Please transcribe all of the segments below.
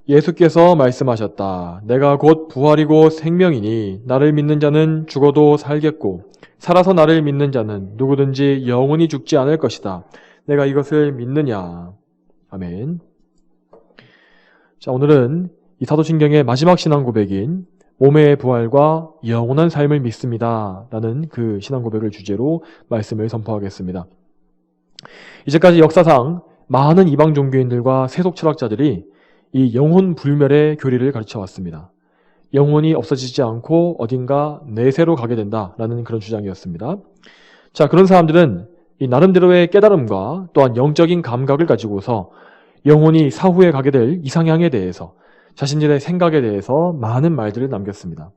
예수께서 말씀하셨다. 내가 곧 부활이고 생명이니 나를 믿는 자는 죽어도 살겠고 살아서 나를 믿는 자는 누구든지 영원히 죽지 않을 것이다. 내가 이것을 믿느냐. 아멘. 자, 오늘은 이 사도신경의 마지막 신앙 고백인 몸의 부활과 영원한 삶을 믿습니다. 라는 그 신앙 고백을 주제로 말씀을 선포하겠습니다. 이제까지 역사상 많은 이방 종교인들과 세속 철학자들이 이 영혼 불멸의 교리를 가르쳐 왔습니다. 영혼이 없어지지 않고 어딘가 내세로 가게 된다라는 그런 주장이었습니다. 자, 그런 사람들은 이 나름대로의 깨달음과 또한 영적인 감각을 가지고서 영혼이 사후에 가게 될 이상향에 대해서 자신들의 생각에 대해서 많은 말들을 남겼습니다.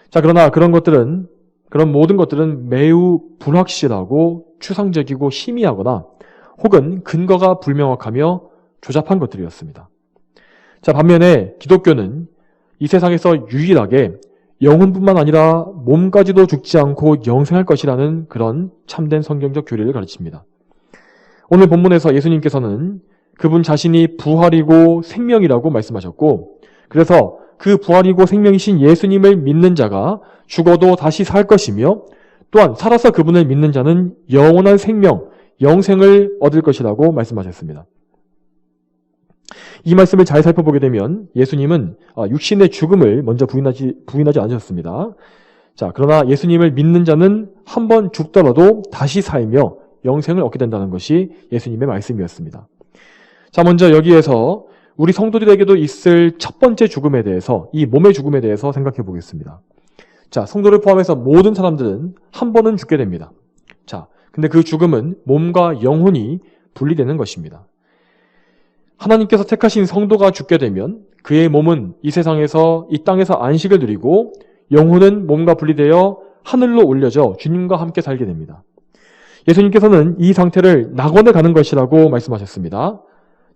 자, 그러나 그런 모든 것들은 매우 불확실하고 추상적이고 희미하거나 혹은 근거가 불명확하며 조잡한 것들이었습니다. 자, 반면에 기독교는 이 세상에서 유일하게 영혼뿐만 아니라 몸까지도 죽지 않고 영생할 것이라는 그런 참된 성경적 교리를 가르칩니다. 오늘 본문에서 예수님께서는 그분 자신이 부활이고 생명이라고 말씀하셨고, 그래서 그 부활이고 생명이신 예수님을 믿는 자가 죽어도 다시 살 것이며 또한 살아서 그분을 믿는 자는 영원한 생명, 영생을 얻을 것이라고 말씀하셨습니다. 이 말씀을 잘 살펴보게 되면 예수님은 육신의 죽음을 먼저 부인하지 않으셨습니다. 자, 그러나 예수님을 믿는 자는 한 번 죽더라도 다시 살며 영생을 얻게 된다는 것이 예수님의 말씀이었습니다. 자, 먼저 여기에서 우리 성도들에게도 있을 첫 번째 죽음에 대해서, 이 몸의 죽음에 대해서 생각해 보겠습니다. 자, 성도를 포함해서 모든 사람들은 한 번은 죽게 됩니다. 자, 근데 그 죽음은 몸과 영혼이 분리되는 것입니다. 하나님께서 택하신 성도가 죽게 되면 그의 몸은 이 세상에서, 이 땅에서 안식을 누리고 영혼은 몸과 분리되어 하늘로 올려져 주님과 함께 살게 됩니다. 예수님께서는 이 상태를 낙원에 가는 것이라고 말씀하셨습니다.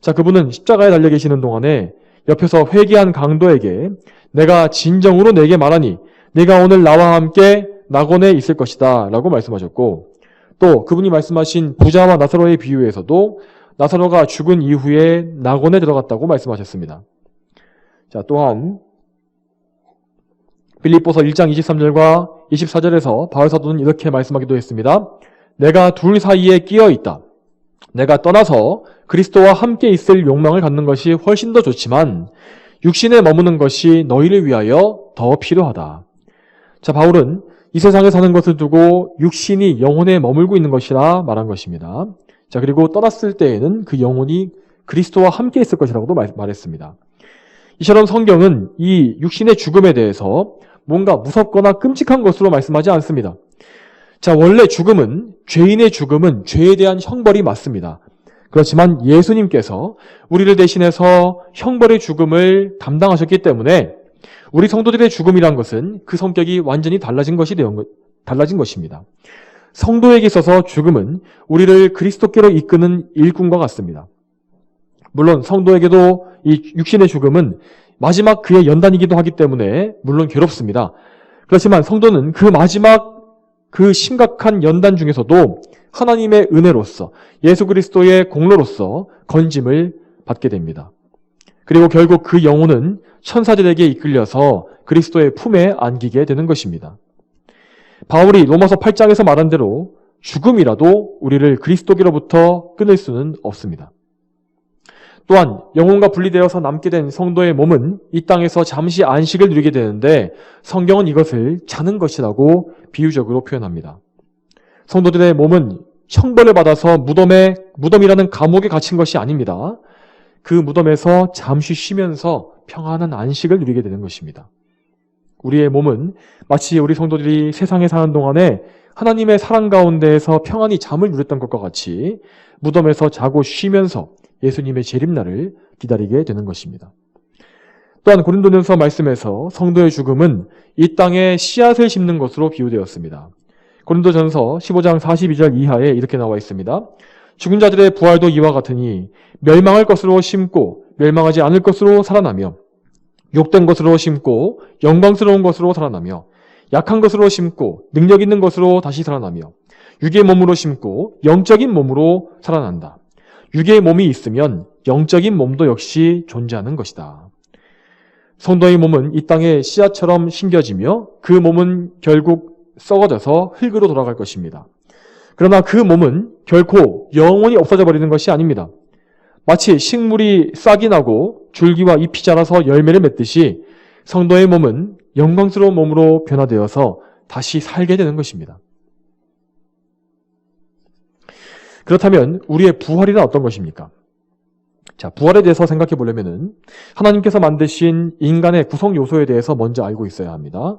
자, 그분은 십자가에 달려 계시는 동안에 옆에서 회개한 강도에게 내가 진정으로 내게 말하니 네가 오늘 나와 함께 낙원에 있을 것이다 라고 말씀하셨고, 또 그분이 말씀하신 부자와 나사로의 비유에서도 나사로가 죽은 이후에 낙원에 들어갔다고 말씀하셨습니다. 자, 또한 빌립보서 1장 23절과 24절에서 바울 사도는 이렇게 말씀하기도 했습니다. 내가 둘 사이에 끼어 있다. 내가 떠나서 그리스도와 함께 있을 욕망을 갖는 것이 훨씬 더 좋지만 육신에 머무는 것이 너희를 위하여 더 필요하다. 자, 바울은 이 세상에 사는 것을 두고 육신이 영혼에 머물고 있는 것이라 말한 것입니다. 자, 그리고 떠났을 때에는 그 영혼이 그리스도와 함께 있을 것이라고도 말했습니다. 이처럼 성경은 이 육신의 죽음에 대해서 뭔가 무섭거나 끔찍한 것으로 말씀하지 않습니다. 자, 원래 죄인의 죽음은 죄에 대한 형벌이 맞습니다. 그렇지만 예수님께서 우리를 대신해서 형벌의 죽음을 담당하셨기 때문에 우리 성도들의 죽음이란 것은 그 성격이 완전히 달라진 것입니다. 성도에게 있어서 죽음은 우리를 그리스도께로 이끄는 일꾼과 같습니다. 물론 성도에게도 이 육신의 죽음은 마지막 그의 연단이기도 하기 때문에 물론 괴롭습니다. 그렇지만 성도는 그 마지막 그 심각한 연단 중에서도 하나님의 은혜로서 예수 그리스도의 공로로서 건짐을 받게 됩니다. 그리고 결국 그 영혼은 천사들에게 이끌려서 그리스도의 품에 안기게 되는 것입니다. 바울이 로마서 8장에서 말한 대로 죽음이라도 우리를 그리스도께로부터 끊을 수는 없습니다. 또한 영혼과 분리되어서 남게 된 성도의 몸은 이 땅에서 잠시 안식을 누리게 되는데 성경은 이것을 자는 것이라고 비유적으로 표현합니다. 성도들의 몸은 형벌을 받아서 무덤이라는 감옥에 갇힌 것이 아닙니다. 그 무덤에서 잠시 쉬면서 평안한 안식을 누리게 되는 것입니다. 우리의 몸은 마치 우리 성도들이 세상에 사는 동안에 하나님의 사랑 가운데에서 평안히 잠을 누렸던 것과 같이 무덤에서 자고 쉬면서 예수님의 재림날을 기다리게 되는 것입니다. 또한 고린도전서 말씀에서 성도의 죽음은 이 땅에 씨앗을 심는 것으로 비유되었습니다. 고린도전서 15장 42절 이하에 이렇게 나와 있습니다. 죽은 자들의 부활도 이와 같으니 멸망할 것으로 심고 멸망하지 않을 것으로 살아나며 욕된 것으로 심고 영광스러운 것으로 살아나며 약한 것으로 심고 능력 있는 것으로 다시 살아나며 육의 몸으로 심고 영적인 몸으로 살아난다. 육의 몸이 있으면 영적인 몸도 역시 존재하는 것이다. 성도의 몸은 이 땅의 씨앗처럼 심겨지며 그 몸은 결국 썩어져서 흙으로 돌아갈 것입니다. 그러나 그 몸은 결코 영원히 없어져 버리는 것이 아닙니다. 마치 식물이 싹이 나고 줄기와 잎이 자라서 열매를 맺듯이 성도의 몸은 영광스러운 몸으로 변화되어서 다시 살게 되는 것입니다. 그렇다면 우리의 부활이란 어떤 것입니까? 자, 부활에 대해서 생각해 보려면은 하나님께서 만드신 인간의 구성 요소에 대해서 먼저 알고 있어야 합니다.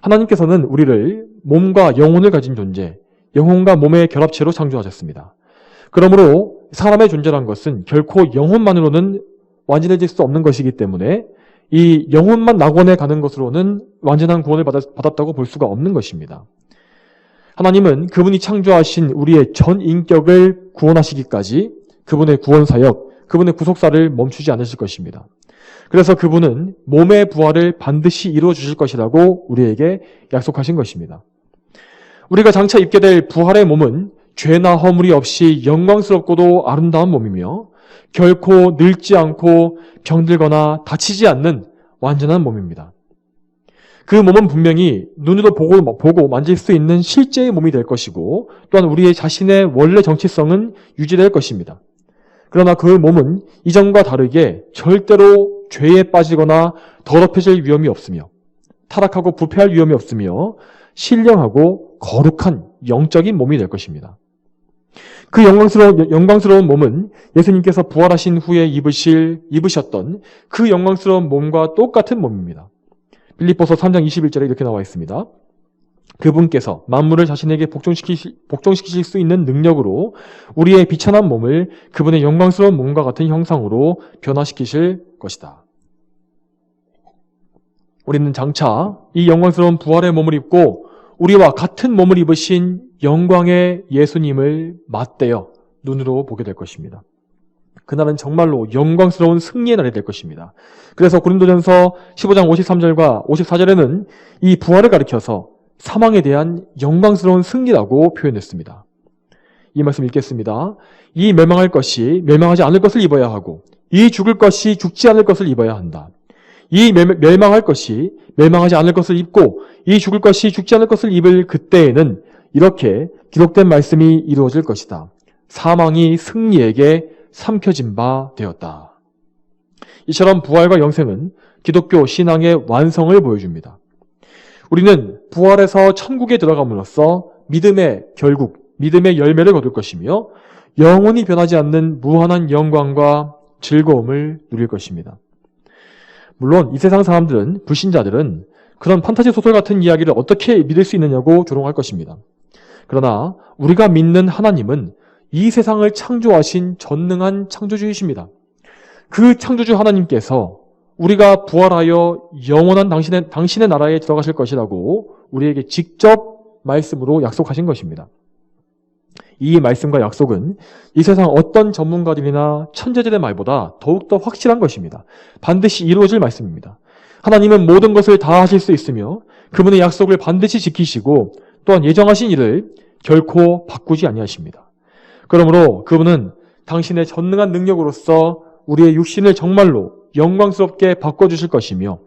하나님께서는 우리를 몸과 영혼을 가진 존재, 영혼과 몸의 결합체로 창조하셨습니다. 그러므로 사람의 존재란 것은 결코 영혼만으로는 완전해질 수 없는 것이기 때문에 이 영혼만 낙원에 가는 것으로는 완전한 구원을 받았다고 볼 수가 없는 것입니다. 하나님은 그분이 창조하신 우리의 전 인격을 구원하시기까지 그분의 구원 사역, 그분의 구속사를 멈추지 않으실 것입니다. 그래서 그분은 몸의 부활을 반드시 이루어 주실 것이라고 우리에게 약속하신 것입니다. 우리가 장차 입게 될 부활의 몸은 죄나 허물이 없이 영광스럽고도 아름다운 몸이며 결코 늙지 않고 병들거나 다치지 않는 완전한 몸입니다. 그 몸은 분명히 눈으로 보고 만질 수 있는 실제의 몸이 될 것이고 또한 우리의 자신의 원래 정체성은 유지될 것입니다. 그러나 그 몸은 이전과 다르게 절대로 죄에 빠지거나 더럽혀질 위험이 없으며 타락하고 부패할 위험이 없으며 신령하고 거룩한 영적인 몸이 될 것입니다. 그 영광스러운 몸은 예수님께서 부활하신 후에 입으셨던 그 영광스러운 몸과 똑같은 몸입니다. 빌립보서 3장 21절에 이렇게 나와 있습니다. 그분께서 만물을 자신에게 복종시키실 수 있는 능력으로 우리의 비천한 몸을 그분의 영광스러운 몸과 같은 형상으로 변화시키실 것이다. 우리는 장차 이 영광스러운 부활의 몸을 입고 우리와 같은 몸을 입으신 영광의 예수님을 맞대어 눈으로 보게 될 것입니다. 그날은 정말로 영광스러운 승리의 날이 될 것입니다. 그래서 고린도전서 15장 53절과 54절에는 이 부활을 가리켜서 사망에 대한 영광스러운 승리라고 표현했습니다. 이 말씀 읽겠습니다. 이 멸망할 것이 멸망하지 않을 것을 입어야 하고 이 죽을 것이 죽지 않을 것을 입어야 한다. 이 멸망할 것이 멸망하지 않을 것을 입고 이 죽을 것이 죽지 않을 것을 입을 그때에는 이렇게 기록된 말씀이 이루어질 것이다. 사망이 승리에게 삼켜진 바 되었다. 이처럼 부활과 영생은 기독교 신앙의 완성을 보여줍니다. 우리는 부활해서 천국에 들어감으로써 믿음의 열매를 거둘 것이며 영원히 변하지 않는 무한한 영광과 즐거움을 누릴 것입니다. 물론 이 세상 사람들은, 불신자들은 그런 판타지 소설 같은 이야기를 어떻게 믿을 수 있느냐고 조롱할 것입니다. 그러나 우리가 믿는 하나님은 이 세상을 창조하신 전능한 창조주이십니다. 그 창조주 하나님께서 우리가 부활하여 영원한 당신의 나라에 들어가실 것이라고 우리에게 직접 말씀으로 약속하신 것입니다. 이 말씀과 약속은 이 세상 어떤 전문가들이나 천재들의 말보다 더욱더 확실한 것입니다. 반드시 이루어질 말씀입니다. 하나님은 모든 것을 다 하실 수 있으며 그분의 약속을 반드시 지키시고 또한 예정하신 일을 결코 바꾸지 아니하십니다. 그러므로 그분은 당신의 전능한 능력으로서 우리의 육신을 정말로 영광스럽게 바꿔주실 것이며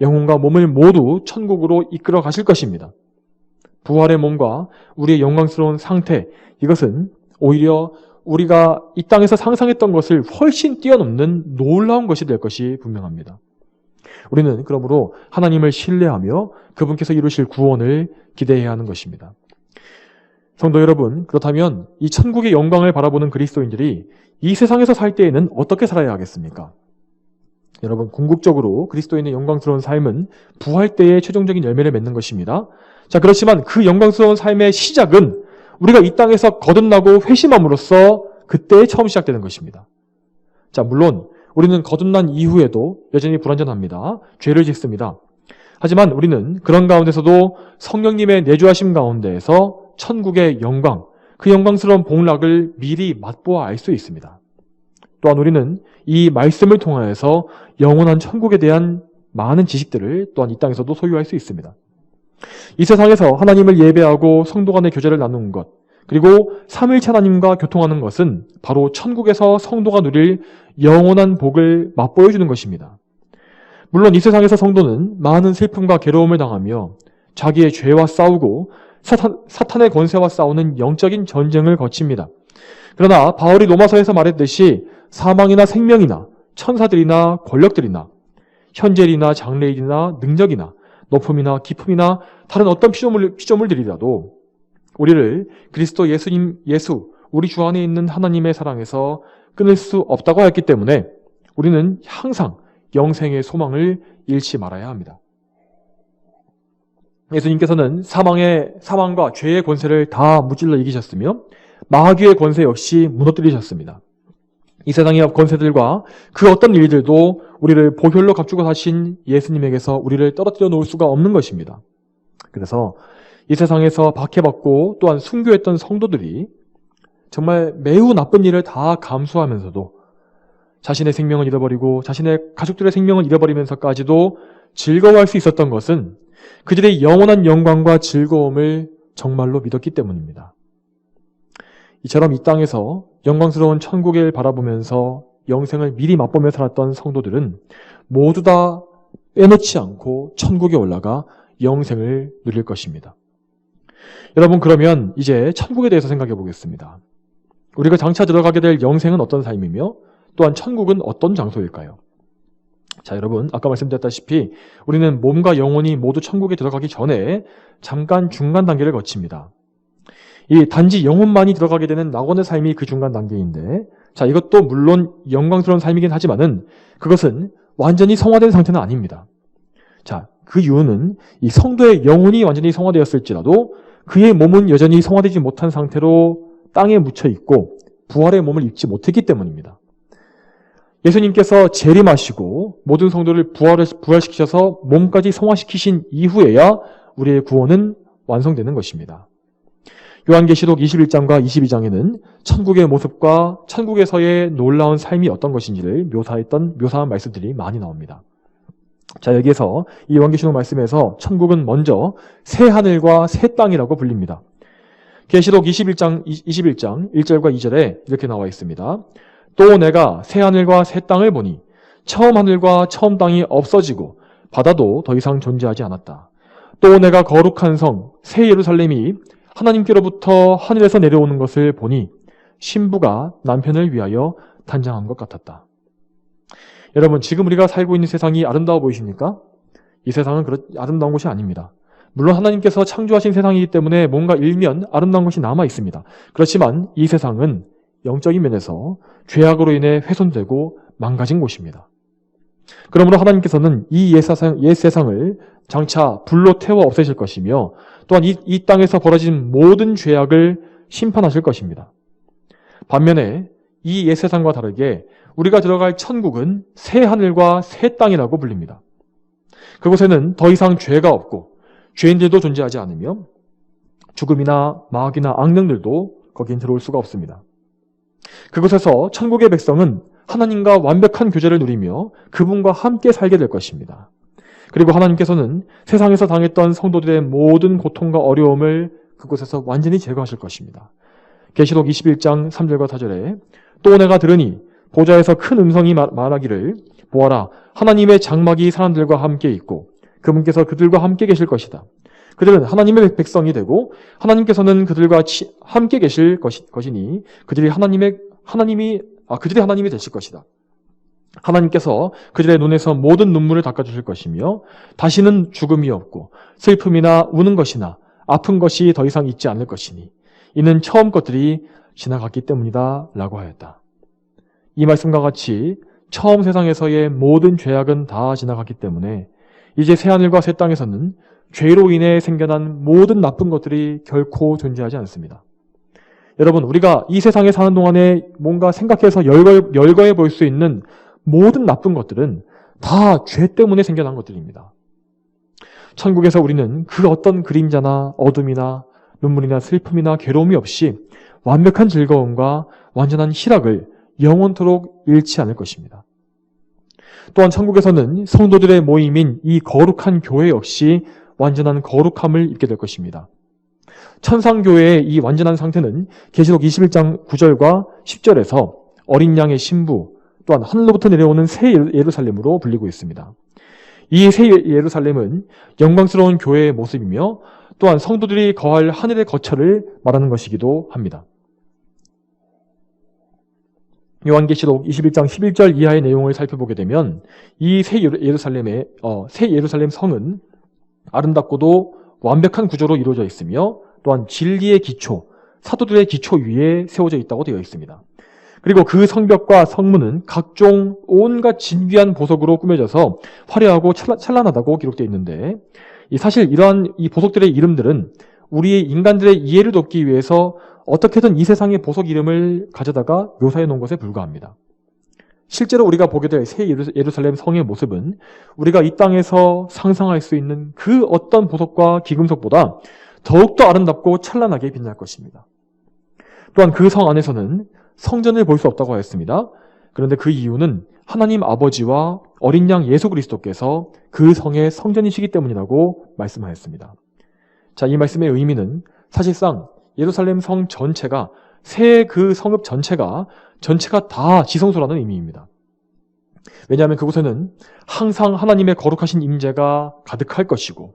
영혼과 몸을 모두 천국으로 이끌어 가실 것입니다. 부활의 몸과 우리의 영광스러운 상태, 이것은 오히려 우리가 이 땅에서 상상했던 것을 훨씬 뛰어넘는 놀라운 것이 될 것이 분명합니다. 우리는 그러므로 하나님을 신뢰하며 그분께서 이루실 구원을 기대해야 하는 것입니다. 성도 여러분, 그렇다면 이 천국의 영광을 바라보는 그리스도인들이 이 세상에서 살 때에는 어떻게 살아야 하겠습니까? 여러분, 궁극적으로 그리스도인의 영광스러운 삶은 부활 때의 최종적인 열매를 맺는 것입니다. 자, 그렇지만 그 영광스러운 삶의 시작은 우리가 이 땅에서 거듭나고 회심함으로써 그때 처음 시작되는 것입니다. 자, 물론 우리는 거듭난 이후에도 여전히 불완전합니다. 죄를 짓습니다. 하지만 우리는 그런 가운데서도 성령님의 내주하심 가운데에서 천국의 영광, 그 영광스러운 복락을 미리 맛보아 알 수 있습니다. 또한 우리는 이 말씀을 통하여서 영원한 천국에 대한 많은 지식들을 또한 이 땅에서도 소유할 수 있습니다. 이 세상에서 하나님을 예배하고 성도 간의 교제를 나누는 것, 그리고 삼위일체 하나님과 교통하는 것은 바로 천국에서 성도가 누릴 영원한 복을 맛보여주는 것입니다. 물론 이 세상에서 성도는 많은 슬픔과 괴로움을 당하며 자기의 죄와 싸우고 사탄의 권세와 싸우는 영적인 전쟁을 거칩니다. 그러나 바울이 로마서에서 말했듯이 사망이나 생명이나 천사들이나 권력들이나 현재일이나 장래일이나 능력이나 높음이나 깊음이나 다른 어떤 피조물들이라도 우리를 그리스도 예수 우리 주 안에 있는 하나님의 사랑에서 끊을 수 없다고 하였기 때문에 우리는 항상 영생의 소망을 잃지 말아야 합니다. 예수님께서는 사망과 죄의 권세를 다 무찔러 이기셨으며 마귀의 권세 역시 무너뜨리셨습니다. 이 세상의 권세들과 그 어떤 일들도 우리를 보혈로 감추고 사신 예수님에게서 우리를 떨어뜨려 놓을 수가 없는 것입니다. 그래서 이 세상에서 박해받고 또한 순교했던 성도들이 정말 매우 나쁜 일을 다 감수하면서도 자신의 생명을 잃어버리고 자신의 가족들의 생명을 잃어버리면서까지도 즐거워할 수 있었던 것은 그들의 영원한 영광과 즐거움을 정말로 믿었기 때문입니다. 이처럼 이 땅에서 영광스러운 천국을 바라보면서 영생을 미리 맛보며 살았던 성도들은 모두 다 빼놓지 않고 천국에 올라가 영생을 누릴 것입니다. 여러분, 그러면 이제 천국에 대해서 생각해 보겠습니다. 우리가 장차 들어가게 될 영생은 어떤 삶이며 또한 천국은 어떤 장소일까요? 자, 여러분, 아까 말씀드렸다시피 우리는 몸과 영혼이 모두 천국에 들어가기 전에 잠깐 중간 단계를 거칩니다. 이 단지 영혼만이 들어가게 되는 낙원의 삶이 그 중간 단계인데, 자, 이것도 물론 영광스러운 삶이긴 하지만은 그것은 완전히 성화된 상태는 아닙니다. 자, 그 이유는 이 성도의 영혼이 완전히 성화되었을지라도 그의 몸은 여전히 성화되지 못한 상태로 땅에 묻혀 있고 부활의 몸을 입지 못했기 때문입니다. 예수님께서 재림하시고 모든 성도를 부활시키셔서 몸까지 성화시키신 이후에야 우리의 구원은 완성되는 것입니다. 요한계시록 21장과 22장에는 천국의 모습과 천국에서의 놀라운 삶이 어떤 것인지를 묘사한 말씀들이 많이 나옵니다. 자, 여기에서 이 요한계시록 말씀에서 천국은 먼저 새 하늘과 새 땅이라고 불립니다. 계시록 21장 1절과 2절에 이렇게 나와 있습니다. 또 내가 새 하늘과 새 땅을 보니 처음 하늘과 처음 땅이 없어지고 바다도 더 이상 존재하지 않았다. 또 내가 거룩한 성 새 예루살렘이 하나님께로부터 하늘에서 내려오는 것을 보니 신부가 남편을 위하여 단장한 것 같았다. 여러분, 지금 우리가 살고 있는 세상이 아름다워 보이십니까? 이 세상은 아름다운 곳이 아닙니다. 물론 하나님께서 창조하신 세상이기 때문에 뭔가 일면 아름다운 것이 남아 있습니다. 그렇지만 이 세상은 영적인 면에서 죄악으로 인해 훼손되고 망가진 곳입니다. 그러므로 하나님께서는 이 옛 세상을 장차 불로 태워 없애실 것이며 또한 이 땅에서 벌어진 모든 죄악을 심판하실 것입니다. 반면에 이 옛 세상과 다르게 우리가 들어갈 천국은 새 하늘과 새 땅이라고 불립니다. 그곳에는 더 이상 죄가 없고 죄인들도 존재하지 않으며 죽음이나 마귀나 악령들도 거긴 들어올 수가 없습니다. 그곳에서 천국의 백성은 하나님과 완벽한 교제를 누리며 그분과 함께 살게 될 것입니다. 그리고 하나님께서는 세상에서 당했던 성도들의 모든 고통과 어려움을 그곳에서 완전히 제거하실 것입니다. 계시록 21장 3절과 4절에 또 내가 들으니 보좌에서 큰 음성이 말하기를 보아라, 하나님의 장막이 사람들과 함께 있고 그분께서 그들과 함께 계실 것이다. 그들은 하나님의 백성이 되고 하나님께서는 그들과 함께 계실 것이니 그들이 하나님이 되실 것이다. 하나님께서 그들의 눈에서 모든 눈물을 닦아주실 것이며 다시는 죽음이 없고 슬픔이나 우는 것이나 아픈 것이 더 이상 있지 않을 것이니 이는 처음 것들이 지나갔기 때문이다 라고 하였다. 이 말씀과 같이 처음 세상에서의 모든 죄악은 다 지나갔기 때문에 이제 새하늘과 새 땅에서는 죄로 인해 생겨난 모든 나쁜 것들이 결코 존재하지 않습니다. 여러분, 우리가 이 세상에 사는 동안에 뭔가 생각해서 열거해 볼 수 있는 모든 나쁜 것들은 다 죄 때문에 생겨난 것들입니다. 천국에서 우리는 그 어떤 그림자나 어둠이나 눈물이나 슬픔이나 괴로움이 없이 완벽한 즐거움과 완전한 희락을 영원토록 잃지 않을 것입니다. 또한 천국에서는 성도들의 모임인 이 거룩한 교회 역시 완전한 거룩함을 입게 될 것입니다. 천상교회의 이 완전한 상태는 계시록 21장 9절과 10절에서 어린 양의 신부 또한 하늘로부터 내려오는 새 예루살렘으로 불리고 있습니다. 이 새 예루살렘은 영광스러운 교회의 모습이며 또한 성도들이 거할 하늘의 거처를 말하는 것이기도 합니다. 요한계시록 21장 11절 이하의 내용을 살펴보게 되면 이 새 예루살렘 성은 아름답고도 완벽한 구조로 이루어져 있으며 또한 진리의 기초, 사도들의 기초 위에 세워져 있다고 되어 있습니다. 그리고 그 성벽과 성문은 각종 온갖 진귀한 보석으로 꾸며져서 화려하고 찬란하다고 기록되어 있는데 사실 이러한 이 보석들의 이름들은 우리의 인간들의 이해를 돕기 위해서 어떻게든 이 세상의 보석 이름을 가져다가 묘사해 놓은 것에 불과합니다. 실제로 우리가 보게 될 새 예루살렘 성의 모습은 우리가 이 땅에서 상상할 수 있는 그 어떤 보석과 기금속보다 더욱더 아름답고 찬란하게 빛날 것입니다. 또한 그 성 안에서는 성전을 볼 수 없다고 하였습니다. 그런데 그 이유는 하나님 아버지와 어린 양 예수 그리스도께서 그 성의 성전이시기 때문이라고 말씀하였습니다. 자, 이 말씀의 의미는 사실상 예루살렘 성 전체가 새 그 성읍 전체가 다 지성소라는 의미입니다. 왜냐하면 그곳에는 항상 하나님의 거룩하신 임재가 가득할 것이고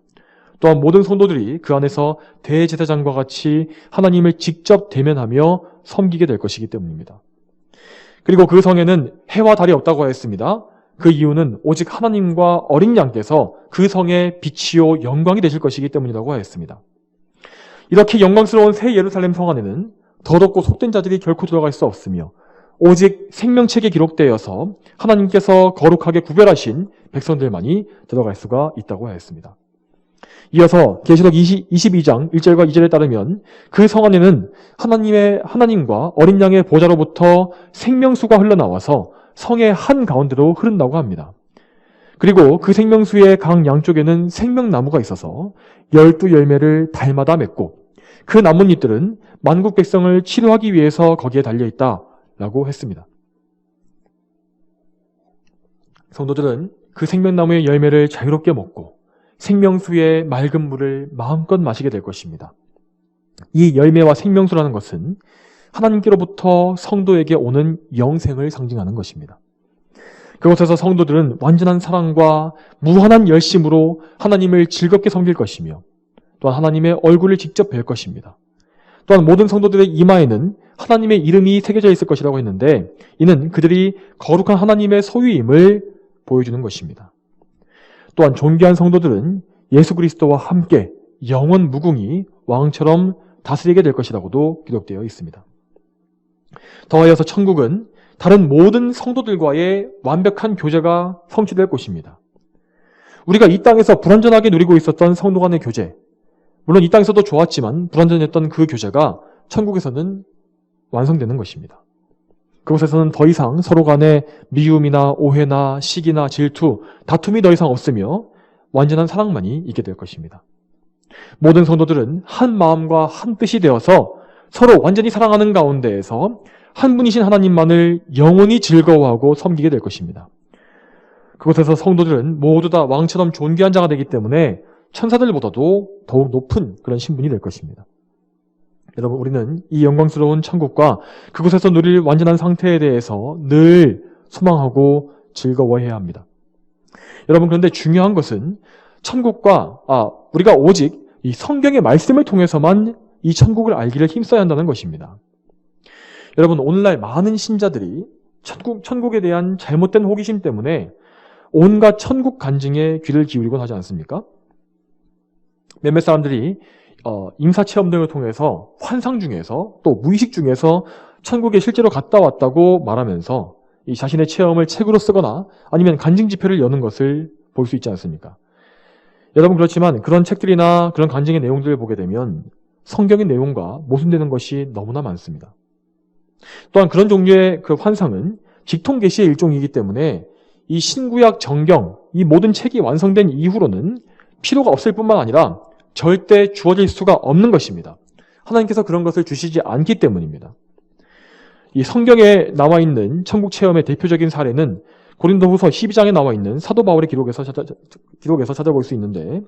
또한 모든 성도들이 그 안에서 대제사장과 같이 하나님을 직접 대면하며 섬기게 될 것이기 때문입니다. 그리고 그 성에는 해와 달이 없다고 하였습니다. 그 이유는 오직 하나님과 어린 양께서 그 성의 빛이요 영광이 되실 것이기 때문이라고 하였습니다. 이렇게 영광스러운 새 예루살렘 성 안에는 더럽고 속된 자들이 결코 들어갈 수 없으며 오직 생명책에 기록되어서 하나님께서 거룩하게 구별하신 백성들만이 들어갈 수가 있다고 하였습니다. 이어서 계시록 22장 1절과 2절에 따르면 그 성 안에는 하나님과 어린 양의 보좌로부터 생명수가 흘러나와서 성의 한가운데로 흐른다고 합니다. 그리고 그 생명수의 강 양쪽에는 생명나무가 있어서 12열매를 달마다 맺고 그 나뭇잎들은 만국 백성을 치료하기 위해서 거기에 달려있다라고 했습니다. 성도들은 그 생명나무의 열매를 자유롭게 먹고 생명수의 맑은 물을 마음껏 마시게 될 것입니다. 이 열매와 생명수라는 것은 하나님께로부터 성도에게 오는 영생을 상징하는 것입니다. 그곳에서 성도들은 완전한 사랑과 무한한 열심으로 하나님을 즐겁게 섬길 것이며 또한 하나님의 얼굴을 직접 뵐 것입니다. 또한 모든 성도들의 이마에는 하나님의 이름이 새겨져 있을 것이라고 했는데 이는 그들이 거룩한 하나님의 소유임을 보여주는 것입니다. 또한 존귀한 성도들은 예수 그리스도와 함께 영원 무궁히 왕처럼 다스리게 될 것이라고도 기록되어 있습니다. 더하여서 천국은 다른 모든 성도들과의 완벽한 교제가 성취될 곳입니다. 우리가 이 땅에서 불완전하게 누리고 있었던 성도 간의 교제, 물론 이 땅에서도 좋았지만 불완전했던 그 교제가 천국에서는 완성되는 것입니다. 그곳에서는 더 이상 서로 간에 미움이나 오해나 시기나 질투, 다툼이 더 이상 없으며 완전한 사랑만이 있게 될 것입니다. 모든 성도들은 한 마음과 한 뜻이 되어서 서로 완전히 사랑하는 가운데에서 한 분이신 하나님만을 영원히 즐거워하고 섬기게 될 것입니다. 그곳에서 성도들은 모두 다 왕처럼 존귀한 자가 되기 때문에 천사들보다도 더욱 높은 그런 신분이 될 것입니다. 여러분, 우리는 이 영광스러운 천국과 그곳에서 누릴 완전한 상태에 대해서 늘 소망하고 즐거워해야 합니다. 여러분, 그런데 중요한 것은 우리가 오직 이 성경의 말씀을 통해서만 이 천국을 알기를 힘써야 한다는 것입니다. 여러분, 오늘날 많은 신자들이 천국에 대한 잘못된 호기심 때문에 온갖 천국 간증에 귀를 기울이곤 하지 않습니까? 몇몇 사람들이 임사체험 등을 통해서 환상 중에서 또 무의식 중에서 천국에 실제로 갔다 왔다고 말하면서 이 자신의 체험을 책으로 쓰거나 아니면 간증 집회를 여는 것을 볼 수 있지 않습니까? 여러분, 그렇지만 그런 책들이나 그런 간증의 내용들을 보게 되면 성경의 내용과 모순되는 것이 너무나 많습니다. 또한 그런 종류의 그 환상은 직통계시의 일종이기 때문에 이 신구약 정경, 이 모든 책이 완성된 이후로는 필요가 없을 뿐만 아니라 절대 주어질 수가 없는 것입니다. 하나님께서 그런 것을 주시지 않기 때문입니다. 이 성경에 나와 있는 천국 체험의 대표적인 사례는 고린도후서 12장에 나와 있는 사도 바울의 기록에서 찾아볼 수 있는데,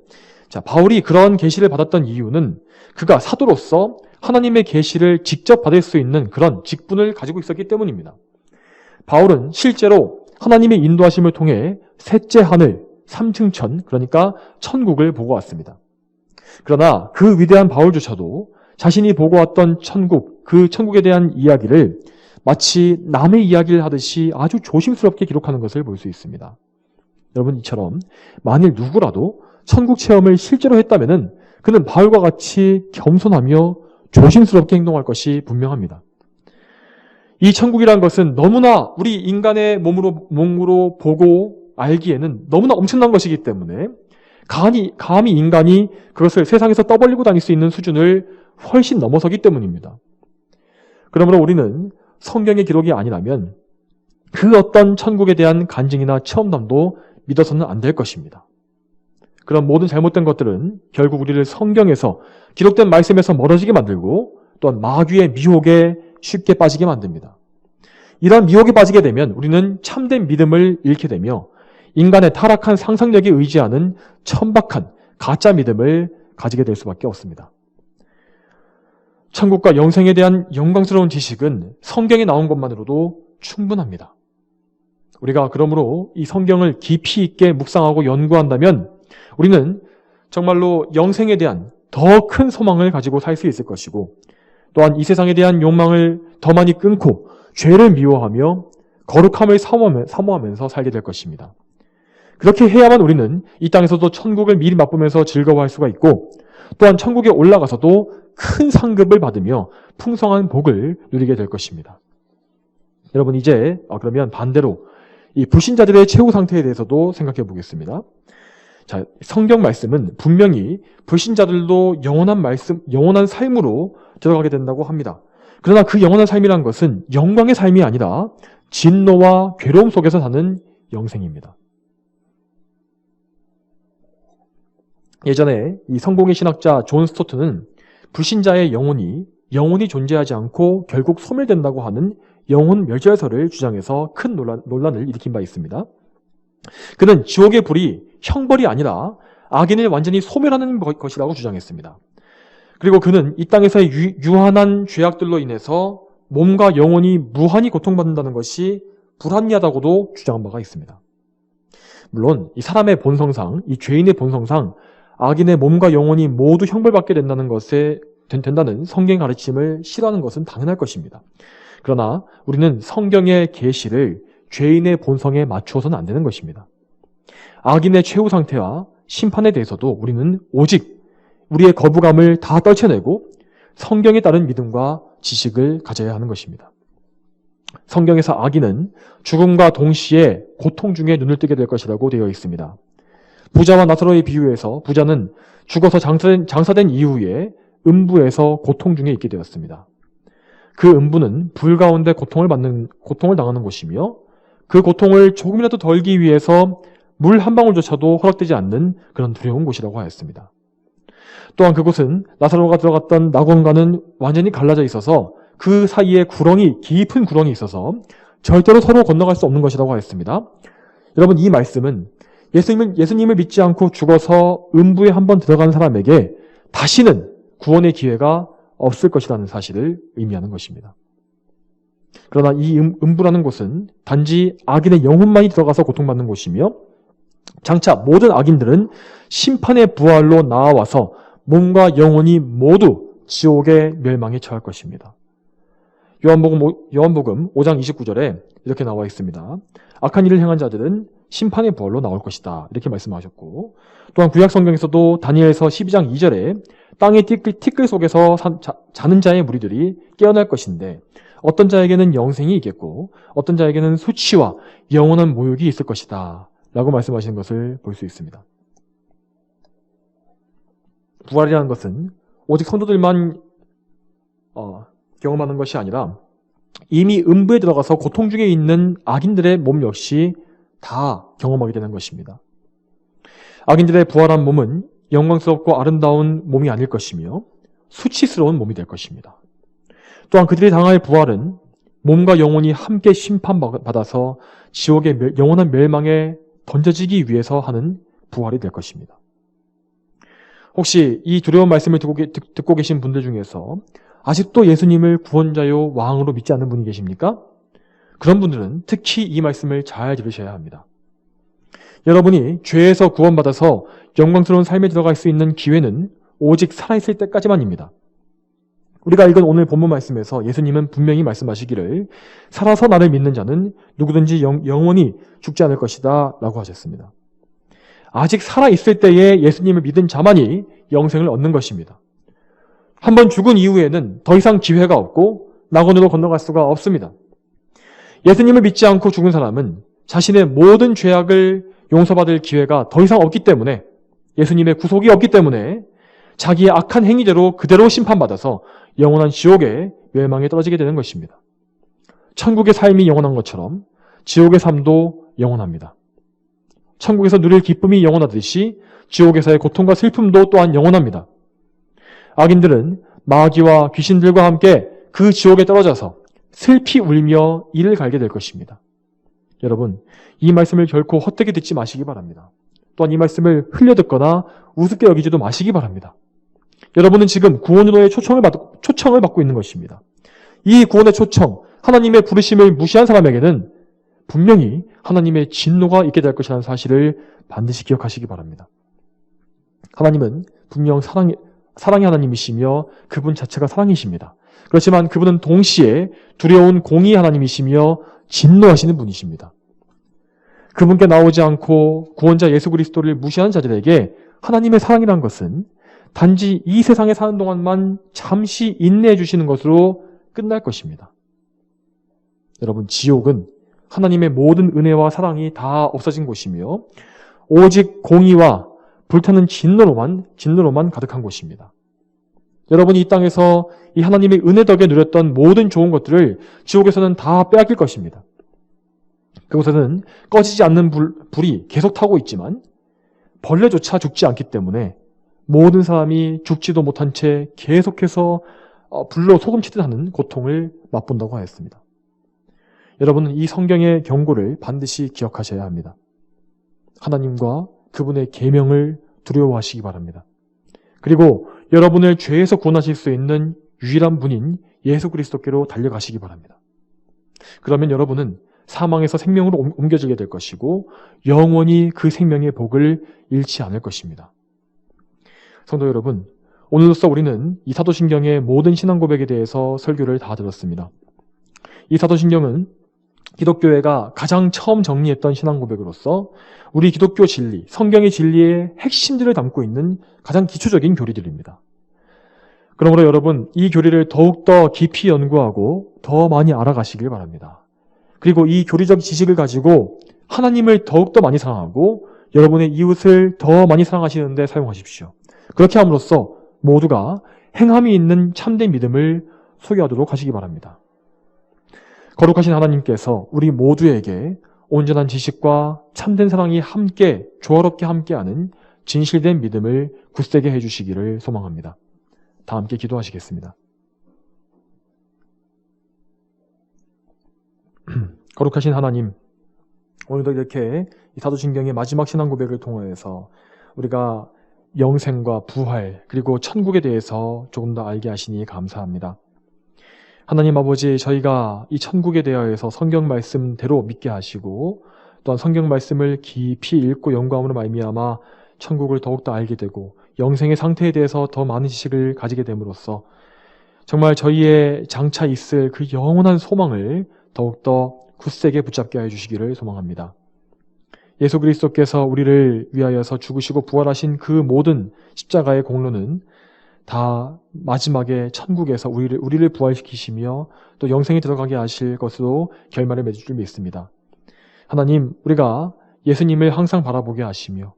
바울이 그런 계시를 받았던 이유는 그가 사도로서 하나님의 계시를 직접 받을 수 있는 그런 직분을 가지고 있었기 때문입니다. 바울은 실제로 하나님의 인도하심을 통해 셋째 하늘, 삼층천, 그러니까 천국을 보고 왔습니다. 그러나 그 위대한 바울조차도 자신이 보고 왔던 천국, 그 천국에 대한 이야기를 마치 남의 이야기를 하듯이 아주 조심스럽게 기록하는 것을 볼 수 있습니다. 여러분, 이처럼 만일 누구라도 천국 체험을 실제로 했다면 그는 바울과 같이 겸손하며 조심스럽게 행동할 것이 분명합니다. 이 천국이란 것은 너무나 우리 인간의 몸으로 보고 알기에는 너무나 엄청난 것이기 때문에 감히 인간이 그것을 세상에서 떠벌리고 다닐 수 있는 수준을 훨씬 넘어서기 때문입니다. 그러므로 우리는 성경의 기록이 아니라면 그 어떤 천국에 대한 간증이나 체험담도 믿어서는 안 될 것입니다. 그런 모든 잘못된 것들은 결국 우리를 성경에서 기록된 말씀에서 멀어지게 만들고 또한 마귀의 미혹에 쉽게 빠지게 만듭니다. 이런 미혹에 빠지게 되면 우리는 참된 믿음을 잃게 되며 인간의 타락한 상상력에 의지하는 천박한 가짜 믿음을 가지게 될 수밖에 없습니다. 천국과 영생에 대한 영광스러운 지식은 성경에 나온 것만으로도 충분합니다. 우리가 그러므로 이 성경을 깊이 있게 묵상하고 연구한다면 우리는 정말로 영생에 대한 더 큰 소망을 가지고 살 수 있을 것이고 또한 이 세상에 대한 욕망을 더 많이 끊고 죄를 미워하며 거룩함을 사모하면서 살게 될 것입니다. 그렇게 해야만 우리는 이 땅에서도 천국을 미리 맛보면서 즐거워할 수가 있고 또한 천국에 올라가서도 큰 상급을 받으며 풍성한 복을 누리게 될 것입니다. 여러분, 이제 그러면 반대로 이 불신자들의 최후 상태에 대해서도 생각해 보겠습니다. 자, 성경 말씀은 분명히 불신자들도 영원한 삶으로 들어가게 된다고 합니다. 그러나 그 영원한 삶이란 것은 영광의 삶이 아니라 진노와 괴로움 속에서 사는 영생입니다. 예전에 이 성공의 신학자 존 스토트는 불신자의 영혼이 존재하지 않고 결국 소멸된다고 하는 영혼 멸절설을 주장해서 큰 논란을 일으킨 바 있습니다. 그는 지옥의 불이 형벌이 아니라 악인을 완전히 소멸하는 것이라고 주장했습니다. 그리고 그는 이 땅에서의 유한한 죄악들로 인해서 몸과 영혼이 무한히 고통받는다는 것이 불합리하다고도 주장한 바가 있습니다. 물론 이 사람의 본성상, 이 죄인의 본성상 악인의 몸과 영혼이 모두 형벌받게 된다는 성경 가르침을 싫어하는 것은 당연할 것입니다. 그러나 우리는 성경의 계시를 죄인의 본성에 맞추어서는 안 되는 것입니다. 악인의 최후 상태와 심판에 대해서도 우리는 오직 우리의 거부감을 다 떨쳐내고 성경에 따른 믿음과 지식을 가져야 하는 것입니다. 성경에서 악인은 죽음과 동시에 고통 중에 눈을 뜨게 될 것이라고 되어 있습니다. 부자와 나사로의 비유에서 부자는 죽어서 장사된 이후에 음부에서 고통 중에 있게 되었습니다. 그 음부는 불 가운데 고통을 당하는 곳이며 그 고통을 조금이라도 덜기 위해서 물 한 방울조차도 허락되지 않는 그런 두려운 곳이라고 하였습니다. 또한 그곳은 나사로가 들어갔던 낙원과는 완전히 갈라져 있어서 그 사이에 깊은 구렁이 있어서 절대로 서로 건너갈 수 없는 것이라고 하였습니다. 여러분, 이 말씀은 예수님을 믿지 않고 죽어서 음부에 한번 들어간 사람에게 다시는 구원의 기회가 없을 것이라는 사실을 의미하는 것입니다. 그러나 이 음부라는 곳은 단지 악인의 영혼만이 들어가서 고통받는 곳이며 장차 모든 악인들은 심판의 부활로 나와서 몸과 영혼이 모두 지옥의 멸망에 처할 것입니다. 요한복음 5장 29절에 이렇게 나와 있습니다. 악한 일을 행한 자들은 심판의 부활로 나올 것이다. 이렇게 말씀하셨고 또한 구약 성경에서도 다니엘서 12장 2절에 땅의 티끌 속에서 자는 자의 무리들이 깨어날 것인데 어떤 자에게는 영생이 있겠고 어떤 자에게는 수치와 영원한 모욕이 있을 것이다. 라고 말씀하시는 것을 볼 수 있습니다. 부활이라는 것은 오직 성도들만 경험하는 것이 아니라 이미 음부에 들어가서 고통 중에 있는 악인들의 몸 역시 다 경험하게 되는 것입니다. 악인들의 부활한 몸은 영광스럽고 아름다운 몸이 아닐 것이며 수치스러운 몸이 될 것입니다. 또한 그들이 당할 부활은 몸과 영혼이 함께 심판받아서 지옥의 영원한 멸망에 던져지기 위해서 하는 부활이 될 것입니다. 혹시 이 두려운 말씀을 듣고 계신 분들 중에서 아직도 예수님을 구원자요 왕으로 믿지 않는 분이 계십니까? 그런 분들은 특히 이 말씀을 잘 들으셔야 합니다. 여러분이 죄에서 구원받아서 영광스러운 삶에 들어갈 수 있는 기회는 오직 살아있을 때까지만입니다. 우리가 읽은 오늘 본문 말씀에서 예수님은 분명히 말씀하시기를 살아서 나를 믿는 자는 누구든지 영원히 죽지 않을 것이다 라고 하셨습니다. 아직 살아있을 때에 예수님을 믿은 자만이 영생을 얻는 것입니다. 한번 죽은 이후에는 더 이상 기회가 없고 낙원으로 건너갈 수가 없습니다. 예수님을 믿지 않고 죽은 사람은 자신의 모든 죄악을 용서받을 기회가 더 이상 없기 때문에, 예수님의 구속이 없기 때문에 자기의 악한 행위대로 그대로 심판받아서 영원한 지옥의 멸망에 떨어지게 되는 것입니다. 천국의 삶이 영원한 것처럼 지옥의 삶도 영원합니다. 천국에서 누릴 기쁨이 영원하듯이 지옥에서의 고통과 슬픔도 또한 영원합니다. 악인들은 마귀와 귀신들과 함께 그 지옥에 떨어져서 슬피 울며 이를 갈게 될 것입니다. 여러분, 이 말씀을 결코 헛되게 듣지 마시기 바랍니다. 또한 이 말씀을 흘려듣거나 우습게 여기지도 마시기 바랍니다. 여러분은 지금 구원으로의 초청을 받고 있는 것입니다. 이 구원의 초청, 하나님의 부르심을 무시한 사람에게는 분명히 하나님의 진노가 있게 될 것이라는 사실을 반드시 기억하시기 바랍니다. 하나님은 분명 사랑의 하나님이시며 그분 자체가 사랑이십니다. 그렇지만 그분은 동시에 두려운 공의 하나님이시며 진노하시는 분이십니다. 그분께 나오지 않고 구원자 예수 그리스도를 무시하는 자들에게 하나님의 사랑이란 것은 단지 이 세상에 사는 동안만 잠시 인내해 주시는 것으로 끝날 것입니다. 여러분, 지옥은 하나님의 모든 은혜와 사랑이 다 없어진 곳이며 오직 공의와 불타는 진노로만 가득한 곳입니다. 여러분이 이 땅에서 이 하나님의 은혜 덕에 누렸던 모든 좋은 것들을 지옥에서는 다 빼앗길 것입니다. 그곳에는 꺼지지 않는 불이 계속 타고 있지만 벌레조차 죽지 않기 때문에 모든 사람이 죽지도 못한 채 계속해서 불로 소금치듯 하는 고통을 맛본다고 하였습니다. 여러분은 이 성경의 경고를 반드시 기억하셔야 합니다. 하나님과 그분의 계명을 두려워하시기 바랍니다. 그리고 여러분을 죄에서 구원하실 수 있는 유일한 분인 예수 그리스도께로 달려가시기 바랍니다. 그러면 여러분은 사망에서 생명으로 옮겨지게 될 것이고 영원히 그 생명의 복을 잃지 않을 것입니다. 성도 여러분, 오늘로써 우리는 이 사도신경의 모든 신앙 고백에 대해서 설교를 다 들었습니다. 이 사도신경은 기독교회가 가장 처음 정리했던 신앙 고백으로서 우리 기독교 진리, 성경의 진리의 핵심들을 담고 있는 가장 기초적인 교리들입니다. 그러므로 여러분, 이 교리를 더욱더 깊이 연구하고 더 많이 알아가시길 바랍니다. 그리고 이 교리적 지식을 가지고 하나님을 더욱더 많이 사랑하고 여러분의 이웃을 더 많이 사랑하시는 데 사용하십시오. 그렇게 함으로써 모두가 행함이 있는 참된 믿음을 소유하도록 하시기 바랍니다. 거룩하신 하나님께서 우리 모두에게 온전한 지식과 참된 사랑이 함께 조화롭게 함께하는 진실된 믿음을 굳세게 해주시기를 소망합니다. 다 함께 기도하시겠습니다. 거룩하신 하나님, 오늘도 이렇게 이 사도신경의 마지막 신앙 고백을 통해서 우리가 영생과 부활 그리고 천국에 대해서 조금 더 알게 하시니 감사합니다. 하나님 아버지, 저희가 이 천국에 대하여서 성경 말씀대로 믿게 하시고 또한 성경 말씀을 깊이 읽고 연구함으로 말미암아 천국을 더욱더 알게 되고 영생의 상태에 대해서 더 많은 지식을 가지게 됨으로써 정말 저희의 장차 있을 그 영원한 소망을 더욱더 굳세게 붙잡게 해주시기를 소망합니다. 예수 그리스도께서 우리를 위하여서 죽으시고 부활하신 그 모든 십자가의 공로는 다 마지막에 천국에서 우리를 부활시키시며 또 영생에 들어가게 하실 것으로 결말을 맺을 줄 믿습니다. 하나님, 우리가 예수님을 항상 바라보게 하시며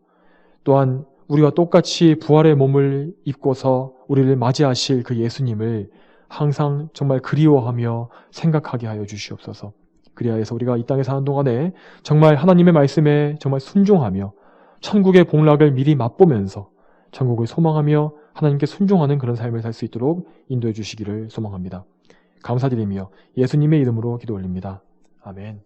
또한 우리와 똑같이 부활의 몸을 입고서 우리를 맞이하실 그 예수님을 항상 정말 그리워하며 생각하게 하여 주시옵소서. 그리하여서 우리가 이 땅에 사는 동안에 정말 하나님의 말씀에 정말 순종하며 천국의 복락을 미리 맛보면서 천국을 소망하며 하나님께 순종하는 그런 삶을 살 수 있도록 인도해 주시기를 소망합니다. 감사드리며 예수님의 이름으로 기도 올립니다. 아멘.